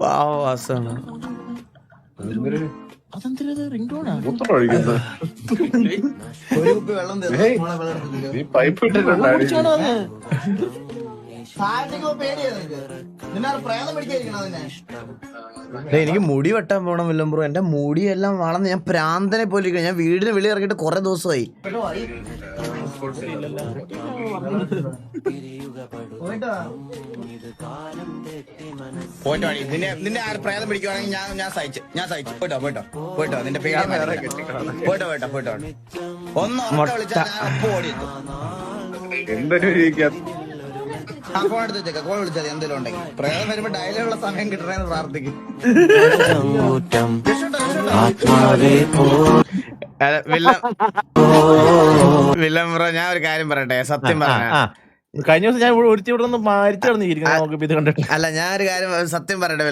പാവവാസാണ്. Pipe ഇട്ടിട്ടുണ്ടായി. എനിക്ക് മുടി വെട്ടാൻ പോണം വില്ലംബ്രോ. എന്റെ മുടിയെല്ലാം വളർന്ന് ഞാൻ പ്രാന്തനെ പോലെ ഇരിക്കണം. ഞാൻ വീടിന് വെളി ഇറങ്ങിയിട്ട് കുറെ ദിവസമായി. നിന്റെ ആ പ്രേതം പിടിക്കുവാണെങ്കിൽ ഞാൻ സഹിച്ചു പോയിട്ടോ നിന്റെ പേര് പോയിട്ടോ ഒന്ന് വിളിച്ചാൽ ഞാൻ ഒപ്പം ഓടിയിട്ടു. ഫോൺ എടുത്ത് വെച്ചേക്ക, കോൾ വിളിച്ചാൽ എന്തെങ്കിലും ഉണ്ടെങ്കിൽ. പ്രേതം വരുമ്പോ ഡയലോഗുള്ള സമയം കിട്ടണേന്ന് പ്രാർത്ഥിക്കും. വില്ലംബ്രോ ഞാൻ ഒരു കാര്യം പറയട്ടെ, സത്യം പറഞ്ഞ കഴിഞ്ഞ ദിവസം ഞാൻ ഒരുത്തി ഇവിടെ നിന്ന് മരിച്ചു കിടന്നിരിക്കുന്നു. ഇത് കണ്ടിട്ട് അല്ല, ഞാൻ ഒരു കാര്യം സത്യം പറയട്ടെ